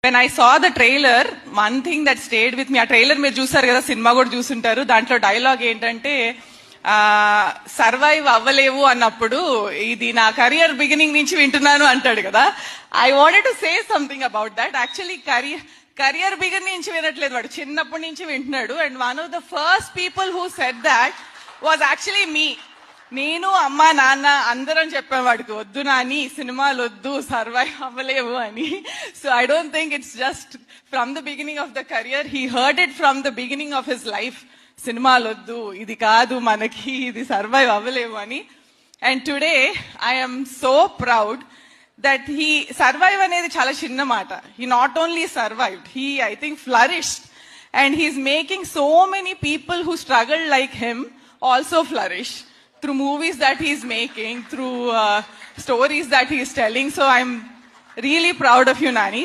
When I saw the trailer, one thing that stayed with me, ఆ trailer మీరు చూసారు కదా, సినిమా కూడా చూసుంటారు. దాంట్లో డైలాగ్ ఏంటంటే సర్వైవ్ అవ్వలేవు అన్నప్పుడు ఇది నా కెరియర్ బిగినింగ్ నుంచి వింటున్నాను అంటాడు కదా. I wanted to say something about that. Actually career beginning నుంచి వినట్లేదు, వాడు చిన్నప్పటి నుంచి వింటున్నాడు. And one of the first people who said that was actually me. నేను అమ్మ నాన్న అందరం చెప్పాం వాడికి, వద్దు నాని సినిమాలు వద్దు, సర్వైవ్ అవ్వలేవు అని. So I don't think it's just from the beginning of the career, he heard it from the beginning of his life. సినిమాలు వద్దు, ఇది కాదు మనకి, ఇది సర్వైవ్ అవ్వలేవు అని. And today I'm so proud that he survive అనేది చాలా చిన్న మాట. He not only survived, he I think flourished. And he's making so many people who struggle like him also flourish through movies that he's making, through stories that he's telling. So I'm really proud of you, Nani.